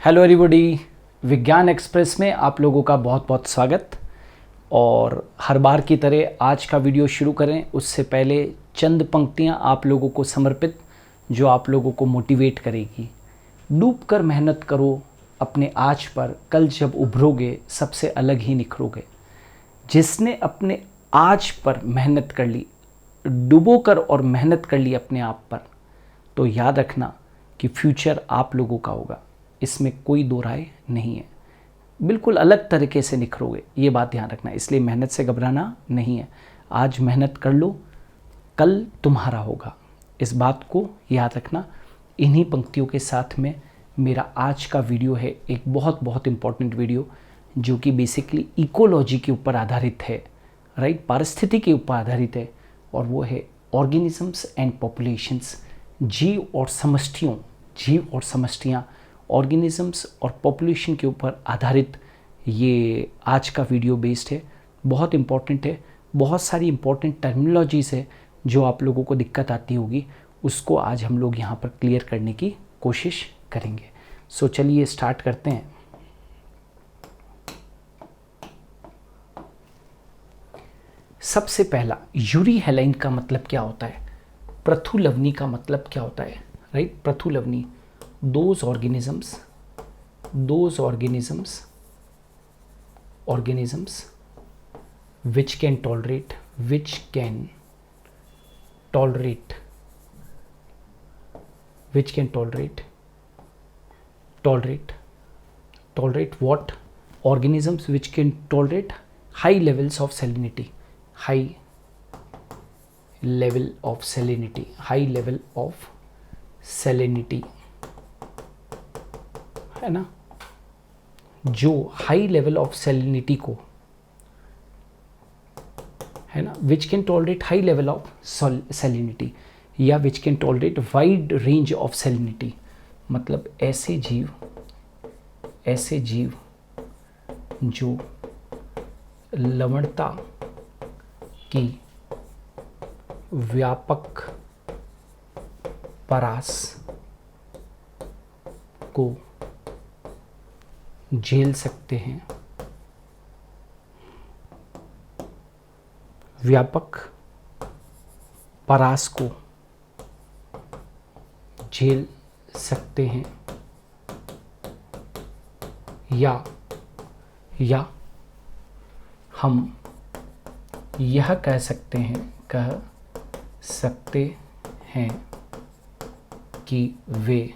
Hello everybody, विज्ञान express में आप लोगों का बहुत बहुत स्वागत। और हर बार की तरह आज का वीडियो शुरू करें उससे पहले चंद पंक्तियां आप लोगों को समर्पित जो आप लोगों को मोटिवेट करेगी। डूब कर मेहनत करो अपने आज पर, कल जब उभरोगे सबसे अलग ही निखरोगे। जिसने अपने आज पर मेहनत कर ली, डूबो कर और मेहनत कर ली अपने आप पर, तो याद रखना कि फ्यूचर आप लोगों का होगा। इसमें कोई दो राय नहीं है। बिल्कुल अलग तरीके से निखरोगे, ये बात ध्यान रखना। इसलिए मेहनत से घबराना नहीं है। आज मेहनत कर लो, कल तुम्हारा होगा। इस बात को याद रखना। इन्हीं पंक्तियों के साथ में मेरा आज का वीडियो है एक बहुत बहुत इम्पॉर्टेंट वीडियो, जो कि बेसिकली इकोलॉजी के ऊपर आधारित है, राइट, पारिस्थितिकी के ऊपर आधारित है। और वो है ऑर्गेनिजम्स एंड पॉपुलेशंस, जीव और समष्टियाँ, ऑर्गेनिजम्स और पॉपुलेशन के ऊपर आधारित ये आज का वीडियो बेस्ड है। बहुत इम्पॉर्टेंट है। बहुत सारी इम्पॉर्टेंट टर्मिनोलॉजीज़ है जो आप लोगों को दिक्कत आती होगी, उसको आज हम लोग यहाँ पर क्लियर करने की कोशिश करेंगे। सो चलिए स्टार्ट करते हैं। सबसे पहला, यूरी हेलाइन का मतलब क्या होता है? पृथुलवनी का मतलब क्या होता है? राइट, पृथुलवनी, those organisms which can tolerate what? Organisms which can tolerate high levels of salinity, high level of salinity, है ना, जो हाई लेवल ऑफ सैलिनिटी को, है ना, which can tolerate high level of salinity, या which can tolerate wide range of salinity. मतलब ऐसे जीव जो लवणता की व्यापक परास को झेल सकते हैं, व्यापक परास को झेल सकते हैं, या हम यह कह सकते हैं कि वे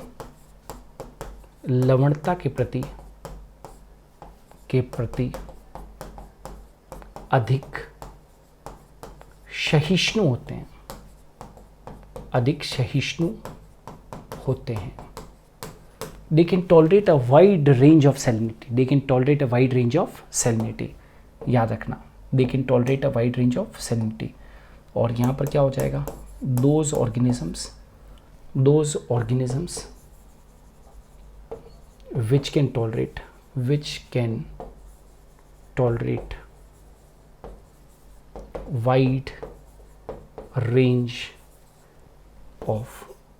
लवणता के प्रति अधिक सहिष्णु होते हैं। They can tolerate a wide range of salinity. याद रखना, they can tolerate a wide range of salinity. और यहाँ पर क्या हो जाएगा? those organisms which can tolerate wide range of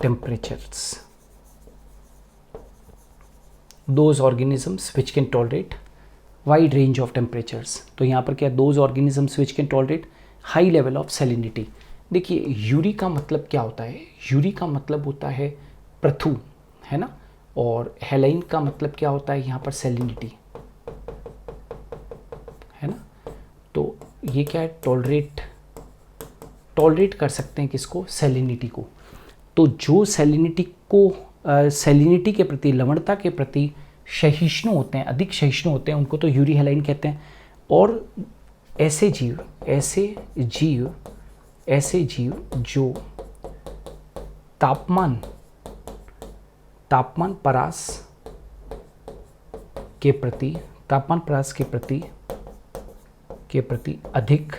temperatures. Those organisms which can tolerate wide range of temperatures. तो यहाँ पर क्या, those organisms which can tolerate high level of salinity. देखिए, यूरी का मतलब क्या होता है? यूरी का मतलब होता है पृथु, है ना, और हेलाइन का मतलब क्या होता है यहाँ पर? सैलिनिटी, है ना। तो ये क्या है? टॉलरेट कर सकते हैं किसको? सैलिनिटी को। तो जो सैलिनिटी के प्रति, लवणता के प्रति सहिष्णु होते हैं, अधिक सहिष्णु होते हैं, उनको तो यूरी हेलाइन कहते हैं। और ऐसे जीव जो तापमान परास के प्रति अधिक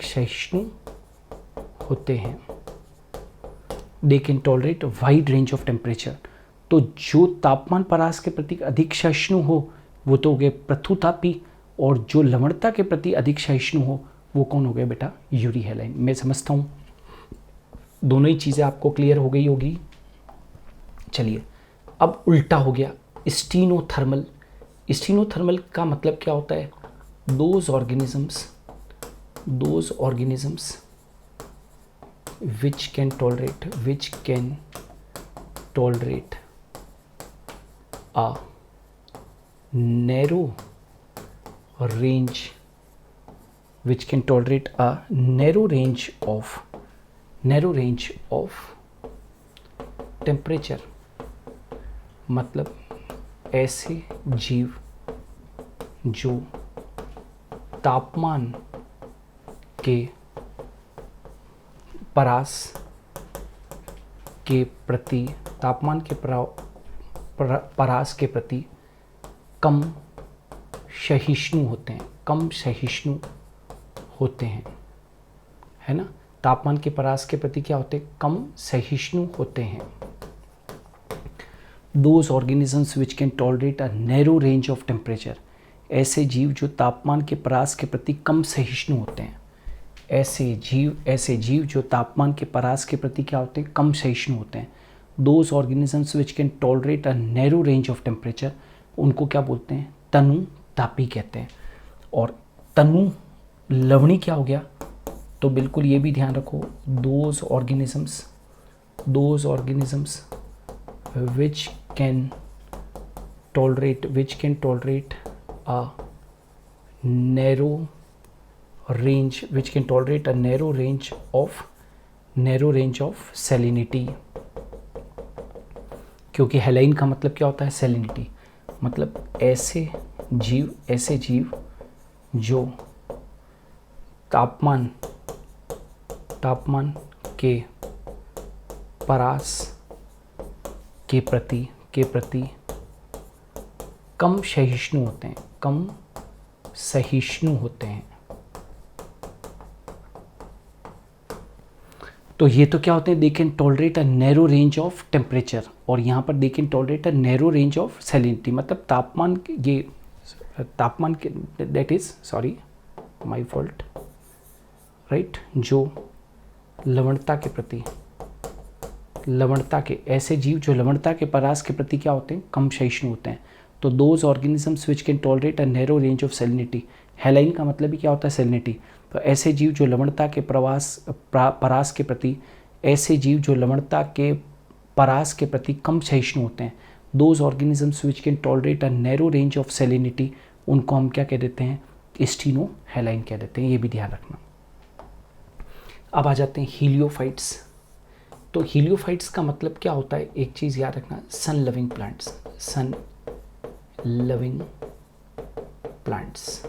सहिष्णु होते हैं, they can tolerate wide range of temperature. तो जो तापमान परास के प्रति अधिक सहिष्णु हो वो तो हो गए पृथुतापी, और जो लवणता के प्रति अधिक सहिष्णु हो वो कौन हो गया बेटा? यूरी हेलाइन। मैं समझता हूँ दोनों ही चीज़ें आपको क्लियर हो गई होगी। चलिए अब उल्टा हो गया, स्टीनोथर्मल। स्टीनोथर्मल का मतलब क्या होता है? Those organisms which can tolerate a narrow range of temperature। मतलब ऐसे जीव जो तापमान के परास के प्रति परास के प्रति कम सहिष्णु होते हैं, है ना। तापमान के परास के प्रति क्या होते हैं? कम सहिष्णु होते हैं। Those organisms which can tolerate a narrow range of temperature. ऐसे जीव जो तापमान के परास के प्रति कम सहिष्णु होते हैं। ऐसे जीव जो तापमान के परास के प्रति क्या होते हैं? कम सहिष्णु होते हैं। Those organisms which can tolerate a narrow range of temperature, उनको क्या बोलते हैं? तनु तापी कहते हैं। और तनु लवणी क्या हो गया? तो बिल्कुल ये भी ध्यान रखो, those organisms which can tolerate a narrow range of salinity। क्योंकि हेलाइन का मतलब क्या होता है? सैलिनिटी। मतलब ऐसे जीव जो तापमान के परास के प्रति कम सहिष्णु होते हैं। तो ये तो क्या होते हैं? They can tolerate a narrow range of temperature, और यहाँ पर they can tolerate a narrow range of salinity. मतलब तापमान के that is sorry my fault right, जो लवणता के ऐसे जीव जो लवणता के परास के प्रति क्या होते हैं? कम सहिष्णु होते हैं। तो those organisms which can tolerate a narrow range of salinity. Haline का मतलब भी क्या होता है? सैलिनिटी। तो ऐसे जीव जो लवणता के परास के प्रति कम सहिष्णु होते हैं। Those organisms which can tolerate a narrow range of salinity, उनको हम क्या कह देते हैं? स्टीनो हेलाइन कह देते हैं। ये भी ध्यान रखना। अब आ जाते हैं हीलियोफाइट्स। तो हीलियोफाइट्स का मतलब क्या होता है? एक चीज़ याद रखना, सन लविंग प्लांट्स,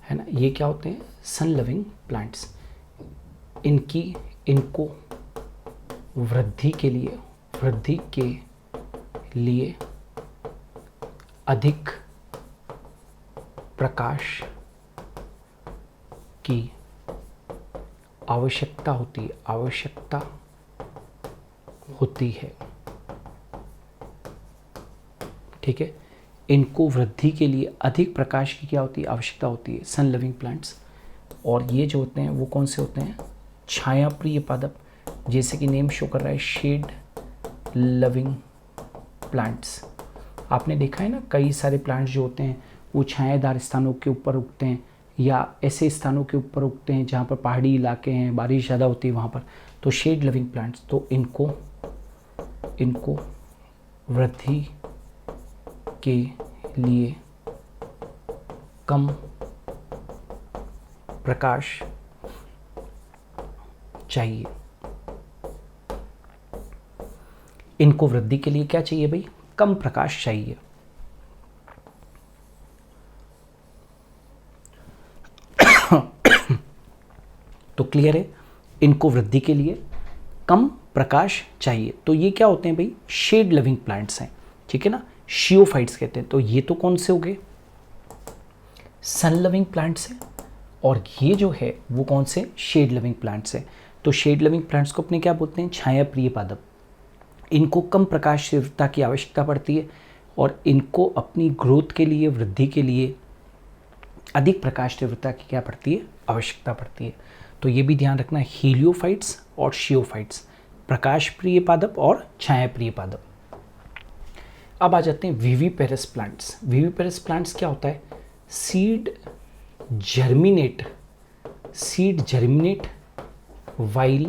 है ना। ये क्या होते हैं? Sun loving plants. इनको वृद्धि के लिए अधिक प्रकाश की आवश्यकता होती है। ठीक है, इनको वृद्धि के लिए अधिक प्रकाश की क्या होती है? आवश्यकता होती है। Sun loving plants. और ये जो होते हैं वो कौन से होते हैं? छाया प्रिय पादप, जैसे कि नेम शो कर रहा है, शेड लविंग प्लांट्स। आपने देखा है ना, कई सारे प्लांट्स जो होते हैं वो छायादार स्थानों के ऊपर उगते हैं या ऐसे स्थानों के ऊपर उगते हैं जहाँ पर पहाड़ी इलाके हैं, बारिश ज़्यादा होती है वहाँ पर। तो शेड लविंग प्लांट्स, तो इनको वृद्धि के लिए कम प्रकाश चाहिए। इनको वृद्धि के लिए क्या चाहिए भाई? कम प्रकाश चाहिए। तो क्लियर है, इनको वृद्धि के लिए कम प्रकाश चाहिए। तो ये क्या होते हैं भाई? शेड लविंग प्लांट्स हैं। ठीक है ना, शियोफाइट्स कहते हैं। तो ये तो कौन से हो गए? सन लविंग प्लांट्स हैं। और ये जो है वो कौन से? शेड लविंग प्लांट्स हैं। तो शेड लविंग प्लांट्स को अपने क्या बोलते हैं? छाया प्रिय पादप। इनको कम प्रकाश तीव्रता की आवश्यकता पड़ती है और इनको अपनी ग्रोथ के लिए, वृद्धि के लिए अधिक प्रकाश तीव्रता की क्या पड़ती है? आवश्यकता पड़ती है। तो ये भी ध्यान रखना, हीलियोफाइट्स और शियोफाइट्स, प्रकाश प्रिय पादप और छाया प्रिय पादप। अब आ जाते हैं विविपेरस प्लांट्स। विविपेरस प्लांट्स क्या होता है? Seed germinate while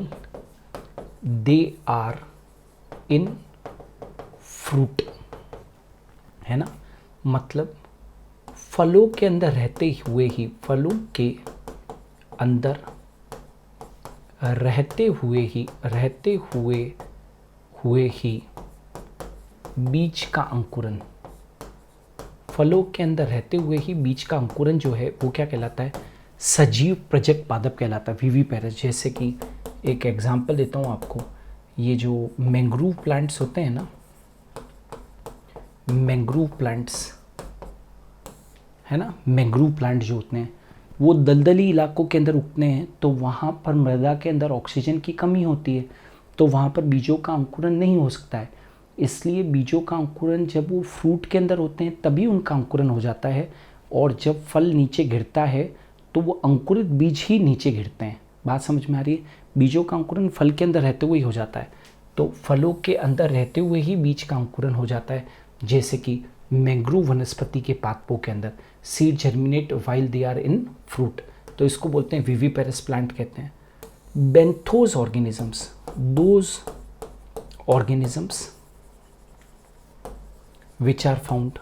they are in fruit, है ना। मतलब फलों के अंदर रहते हुए ही, फलों के अंदर रहते हुए ही बीज का अंकुरन, फलों के अंदर रहते हुए ही बीज का अंकुरन जो है वो क्या कहलाता है? सजीव प्रजक पादप कहलाता है, विविपेरस। जैसे कि एक एग्जांपल देता हूँ आपको, ये जो मैंग्रोव प्लांट्स होते हैं ना, मैंग्रोव प्लांट्स है ना, मैंग्रोव प्लांट जो होते हैं वो दलदली इलाकों के अंदर उगते हैं, तो वहाँ पर मृदा के अंदर ऑक्सीजन की कमी होती है, तो वहाँ पर बीजों का अंकुरन नहीं हो सकता है। इसलिए बीजों का अंकुरन जब वो फ्रूट के अंदर होते हैं तभी उनका अंकुरन हो जाता है, और जब फल नीचे गिरता है तो वो अंकुरित बीज ही नीचे गिरते हैं। बात समझ में आ रही है? बीजों का अंकुरन फल के अंदर रहते हुए ही हो जाता है, तो फलों के अंदर रहते हुए ही बीज का अंकुरन हो जाता है। जैसे कि मैंग्रोव वनस्पति के पादपों के अंदर seed germinate while they are in fruit, तो इसको बोलते हैं विविपेरस प्लांट कहते हैं। Benthos organisms, those organisms which are found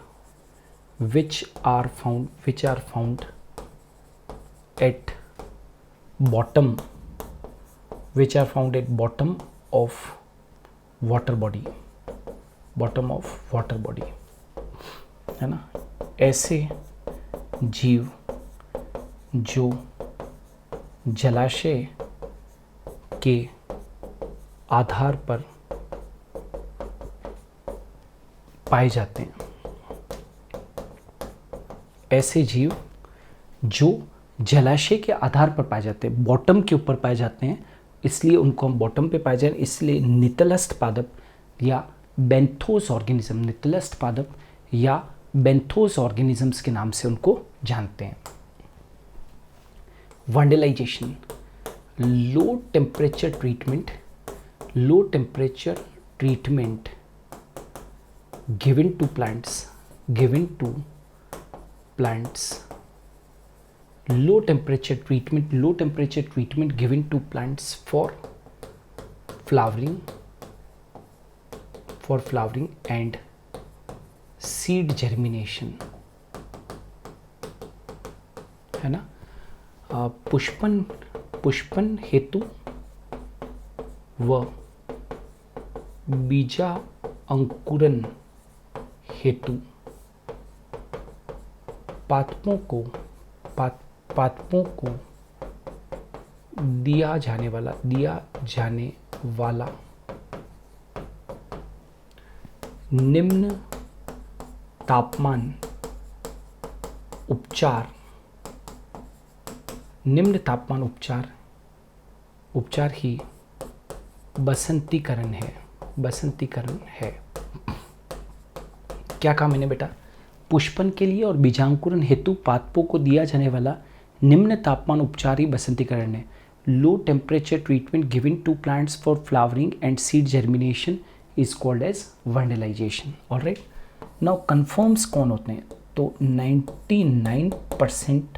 at bottom of water body, है ना। ऐसे जीव जो जलाशय के आधार पर पाए जाते हैं, ऐसे जीव जो जलाशय के आधार पर पाए जाते हैं, बॉटम के ऊपर पाए जाते हैं, इसलिए उनको हम बॉटम पे पाए जाए, इसलिए नितलस्थ पादप या बेंथोस ऑर्गेनिज्म, नितलस्थ पादप या बेंथोस ऑर्गेनिजम्स के नाम से उनको जानते हैं। Vernalization, low temperature treatment given to plants, low temperature treatment given to plants for flowering and seed germination, है ना। पुष्पन हेतु व बीजा अंकुरन हेतु पादपों को दिया जाने वाला निम्न तापमान उपचार ही बसंतीकरण है। क्या कहा मैंने बेटा? पुष्पन के लिए और बीजांकुरन हेतु पादपों को दिया जाने वाला निम्न तापमान उपचार ही बसंतीकरण है। Low temperature treatment given to plants for flowering and seed germination is called as vernalization. Alright, now conformers कौन होते हैं? तो 99%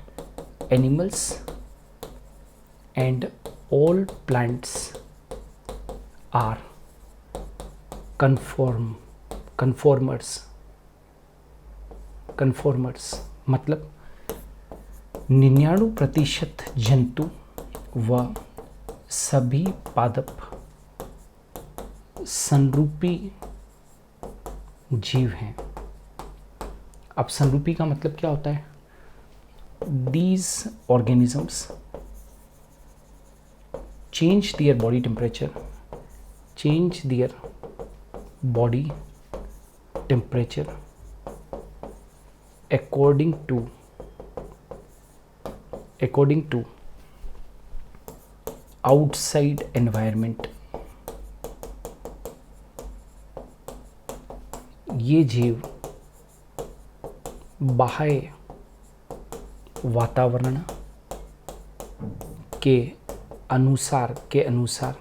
animals and all plants are conformers, मतलब 99% जंतु व सभी पादप संरूपी जीव हैं। अब संरूपी का मतलब क्या होता है? These organisms change their body temperature according to outside environment। ये जीव बाह्य वातावरण के अनुसार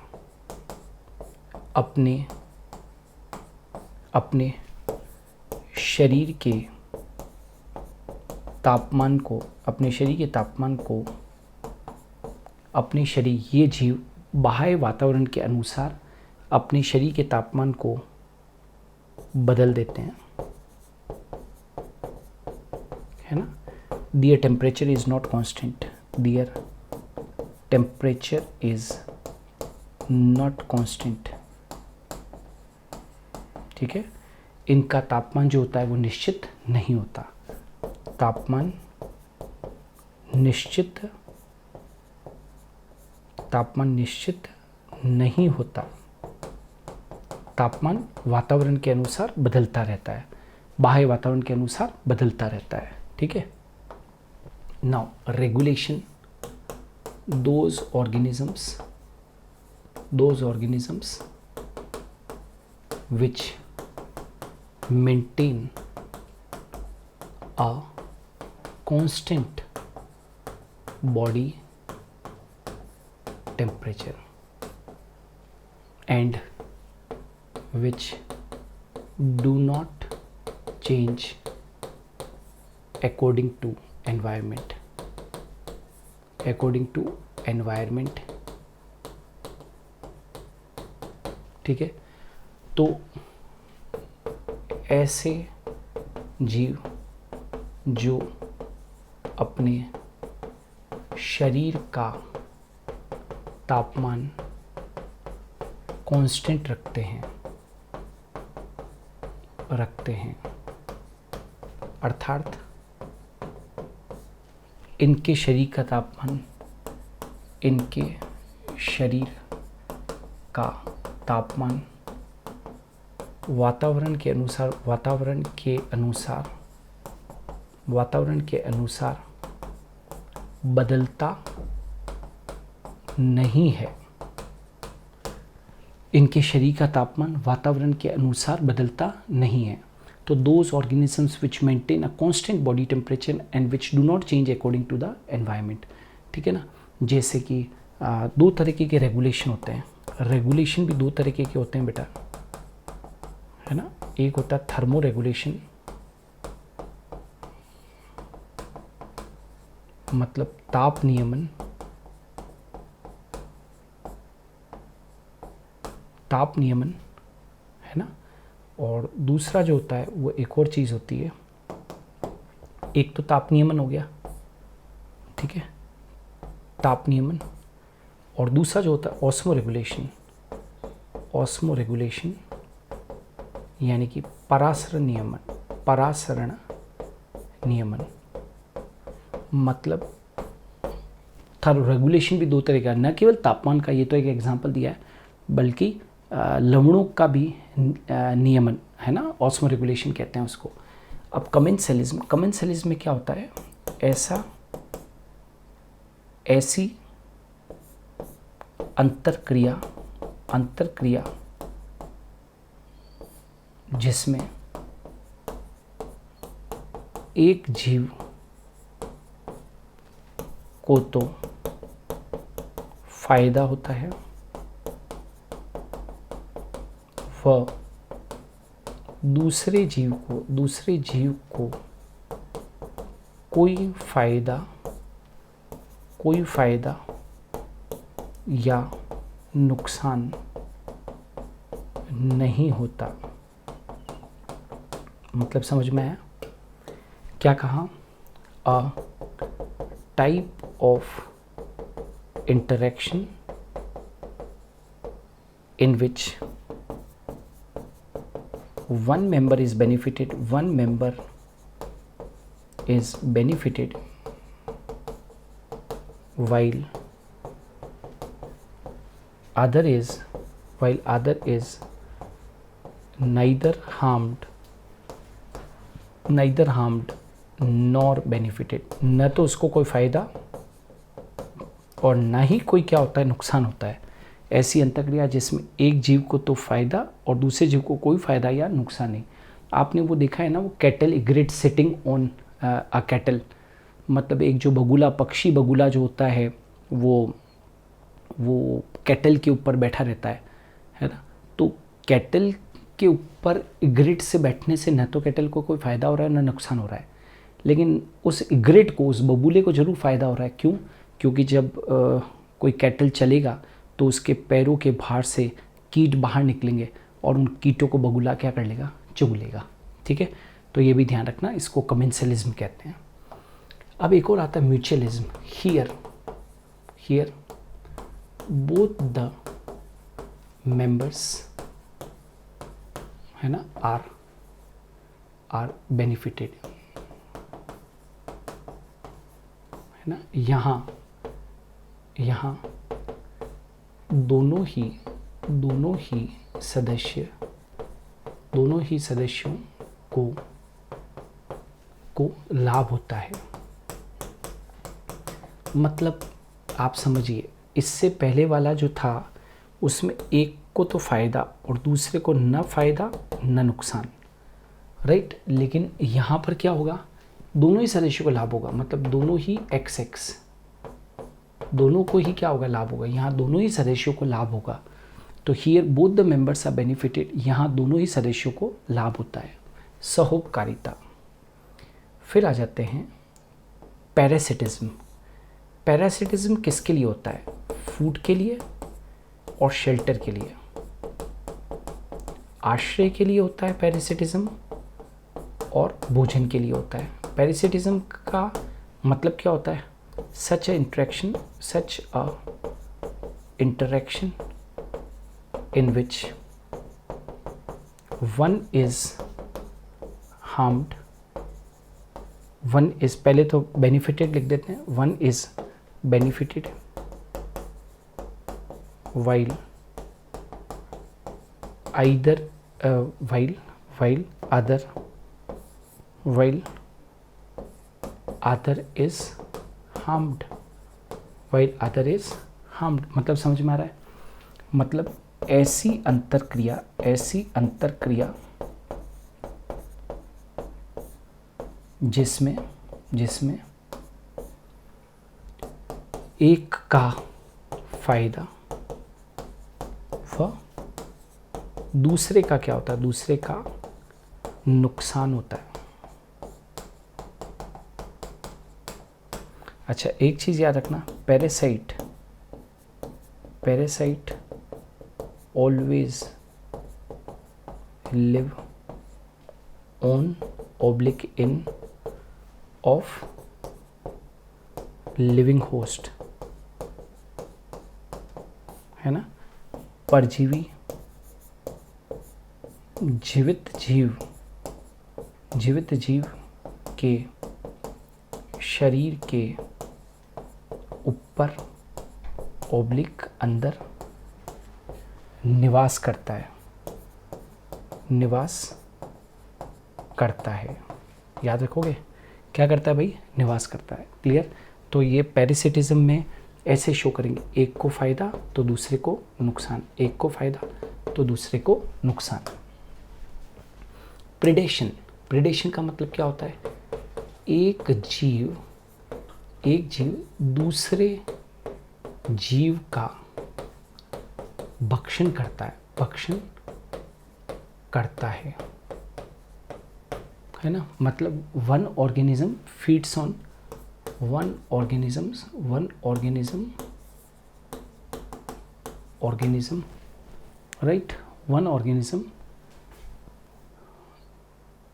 अपने शरीर के तापमान को ये जीव बाह्य वातावरण के अनुसार अपने शरीर के तापमान को बदल देते हैं, है ना। Their temperature is not constant. Their temperature is not constant. ठीक है, इनका तापमान जो होता है वो निश्चित नहीं होता। तापमान निश्चित नहीं होता। तापमान वातावरण के अनुसार बदलता रहता है, बाह्य वातावरण के अनुसार बदलता रहता है। ठीक है। Now regulation, those organisms which maintain a constant body temperature and which do not change according to environment ठीक है। तो ऐसे जीव जो अपने शरीर का तापमान कांस्टेंट रखते हैं अर्थात इनके शरीर का तापमान वातावरण के अनुसार बदलता नहीं है। इनके शरीर का तापमान वातावरण के अनुसार बदलता नहीं है। तो those organisms which maintain a constant body temperature and which do not change according to the environment. ठीक है ना। जैसे कि दो तरीके के रेगुलेशन होते हैं। रेगुलेशन भी दो तरीके के होते हैं बेटा, है ना। एक होता है थर्मो रेगुलेशन, मतलब ताप नियमन, है ना। और दूसरा जो होता है वो एक और चीज़ होती है। एक तो ताप नियमन हो गया, ठीक है, ताप नियमन। और दूसरा जो होता है ऑस्मो रेगुलेशन यानी कि परासरण नियमन। मतलब रेगुलेशन भी दो तरह का, न केवल तापमान का, ये तो एक एग्जांपल दिया है, बल्कि लवणों का भी नियमन, है ना। ऑस्मो रेगुलेशन कहते हैं उसको। अब कमेंसलिज्म में क्या होता है, ऐसी अंतरक्रिया जिसमें एक जीव को तो फायदा होता है, वह दूसरे जीव को कोई फायदा या नुकसान नहीं होता। मतलब समझ में आया क्या कहा? A type of interaction in which one member is benefited while other is neither harmed nor benefited। न तो उसको कोई फायदा और ना ही कोई क्या होता है, नुकसान होता है। ऐसी अंतक्रिया जिसमें एक जीव को तो फायदा और दूसरे जीव को कोई फायदा या नुकसान नहीं। आपने वो देखा है ना, वो cattle egret sitting on a cattle, मतलब एक जो बगुला, पक्षी बगुला जो होता है, वो वो कैटल के ऊपर बैठा रहता है ना। तो कैटल के ऊपर इग्रिट से बैठने से न तो कैटल को कोई फ़ायदा हो रहा है ना नुकसान हो रहा है, लेकिन उस इग्रिट को, उस बबूले को ज़रूर फ़ायदा हो रहा है। क्यों? क्योंकि जब कोई कैटल चलेगा तो उसके पैरों के भार से कीट बाहर निकलेंगे और उन कीटों को बगुला क्या कर लेगा? चुग लेगा। ठीक है, तो ये भी ध्यान रखना, इसको कमेंसलिज्म कहते हैं। अब एक और आता है mutualism. Here both the members, है ना, आर बेनिफिटेड, है ना। यहाँ दोनों ही सदस्यों को लाभ होता है। मतलब आप समझिए, इससे पहले वाला जो था उसमें एक को तो फ़ायदा और दूसरे को न फ़ायदा न नुकसान, राइट। लेकिन यहाँ पर क्या होगा? दोनों ही सदस्यों को लाभ होगा, मतलब दोनों ही XX, दोनों को ही क्या होगा? लाभ होगा। यहाँ दोनों ही सदस्यों को लाभ होगा। तो here both the members are benefited, यहाँ दोनों ही सदस्यों को लाभ होता है। सहोपकारिता। फिर आ जाते हैं पैरासिटिज्म। पैरासिटिज्म किसके लिए होता है? फूड के लिए और शेल्टर के लिए, आश्रय के लिए होता है पैरासिटिज्म, और भोजन के लिए होता है। पैरासिटिज्म का मतलब क्या होता है? सच अ interaction in which one is harmed, one is, पहले तो benefited लिख देते हैं, one is benefited while other is harmed, मतलब समझ में आ रहा है? मतलब ऐसी अंतरक्रिया जिसमें एक का फायदा व दूसरे का क्या होता है? दूसरे का नुकसान होता है। अच्छा, एक चीज़ याद रखना, parasite always live on oblique in of living host, है ना। परजीवी जीवित जीव के शरीर के ऊपर ओब्लिक अंदर निवास करता है। याद रखोगे, क्या करता है भाई? निवास करता है। क्लियर? तो ये पैरासिटिज्म में ऐसे शो करेंगे, एक को फ़ायदा तो दूसरे को नुकसान, एक को फ़ायदा तो दूसरे को नुकसान। प्रेडेशन का मतलब क्या होता है? एक जीव दूसरे जीव का भक्षण करता है ना। मतलब one organism feeds on one organism, right. One organism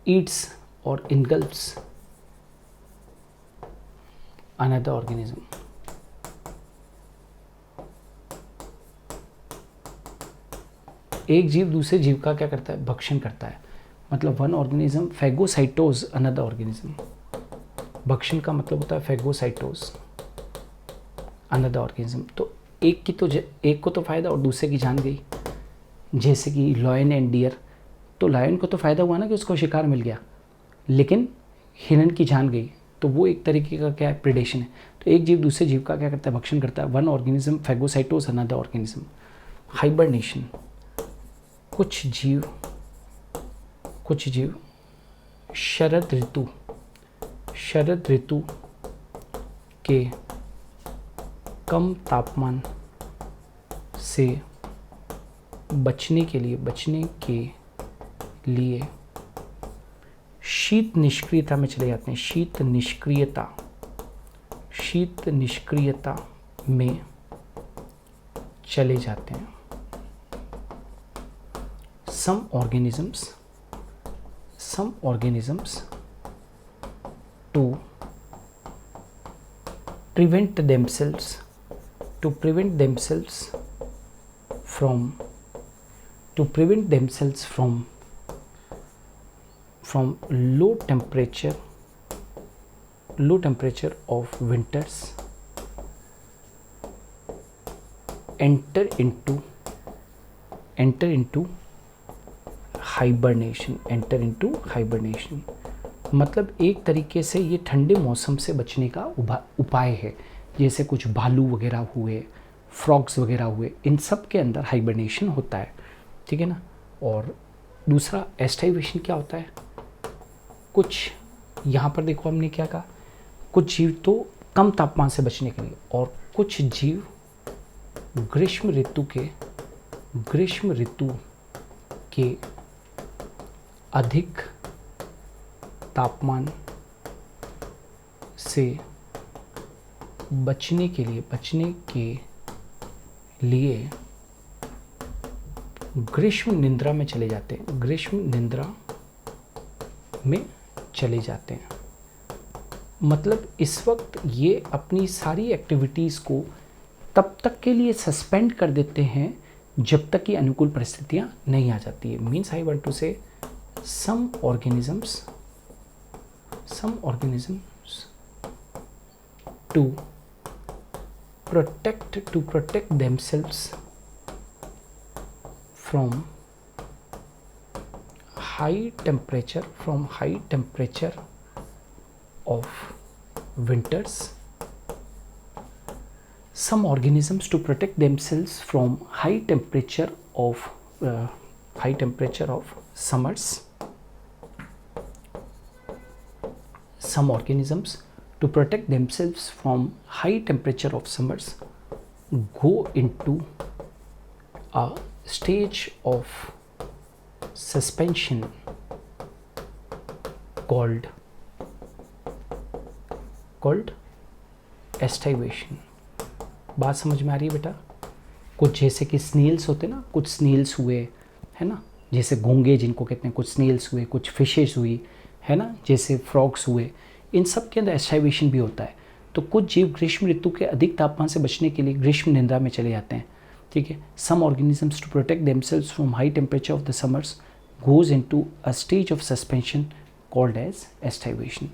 Yeats और engulfs another organism. एक जीव दूसरे जीव का क्या करता है? भक्षण करता है। मतलब one organism phagocytose another organism. भक्षण का मतलब होता है फैगोसाइटोज अनदर ऑर्गेनिज्म। तो एक को तो फायदा और दूसरे की जान गई। जैसे कि लायन एंड डियर, तो लायन को तो फायदा हुआ ना कि उसको शिकार मिल गया, लेकिन हिरन की जान गई, तो वो एक तरीके का क्या है? प्रेडेशन है। तो एक जीव दूसरे जीव का क्या करता है? भक्षण करता है। One organism phagocytose another organism. Hibernation, कुछ जीव शरद ऋतु के कम तापमान से बचने के लिए शीत निष्क्रियता में चले जाते हैं। शीत निष्क्रियता में चले जाते हैं। Some organisms to prevent themselves from low temperature of winters enter into hibernation। मतलब एक तरीके से ये ठंडे मौसम से बचने का उपाय है। जैसे कुछ भालू वगैरह हुए, फ्रॉग्स वगैरह हुए, इन सब के अंदर हाइबरनेशन होता है, ठीक है ना। और दूसरा एस्टाइवेशन क्या होता है, कुछ यहाँ पर देखो हमने क्या कहा, कुछ जीव तो कम तापमान से बचने के लिए, और कुछ जीव ग्रीष्म ऋतु के अधिक तापमान से बचने के लिए ग्रीष्म निद्रा में चले जाते हैं। मतलब इस वक्त ये अपनी सारी एक्टिविटीज़ को तब तक के लिए सस्पेंड कर देते हैं जब तक कि अनुकूल परिस्थितियां नहीं आ जाती है। मीन्स आई वांट टू से some organisms to protect themselves from high temperature of winters. Some organisms to protect themselves from high temperature of summers. Some organisms to protect themselves from high temperature of summers go into a stage of suspension called estivation। बात समझ में आ रही है बेटा? कुछ जैसे कि Snell's होते ना, कुछ स्नेल्स हुए, है ना, जैसे घोंगे जिनको कहते हैं, कुछ स्नेल्स हुए, कुछ फिशेस हुई, है ना, जैसे फ्रॉग्स हुए, इन सब के अंदर एस्टाइवेशन भी होता है। तो कुछ जीव ग्रीष्म ऋतु के अधिक तापमान से बचने के लिए ग्रीष्म निद्रा में चले जाते हैं, ठीक है। Some organisms to protect themselves from high temperature of the summers goes into a stage of suspension called as aestivation.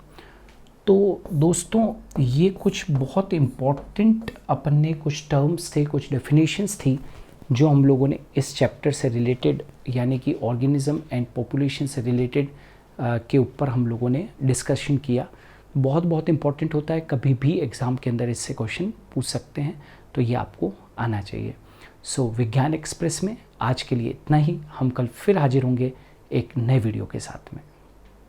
तो दोस्तों ये कुछ बहुत इम्पॉर्टेंट अपन ने कुछ टर्म्स थे, कुछ डेफिनेशंस थी जो हम लोगों ने इस चैप्टर से रिलेटेड, यानी कि ऑर्गेनिज्म एंड पॉपुलेशन से रिलेटेड के ऊपर हम लोगों ने डिस्कशन किया। बहुत इम्पॉर्टेंट होता है, कभी भी एग्ज़ाम के अंदर इससे क्वेश्चन पूछ सकते हैं, तो ये आपको आना चाहिए। सो विज्ञान एक्सप्रेस में आज के लिए इतना ही। हम कल फिर हाजिर होंगे एक नए वीडियो के साथ में।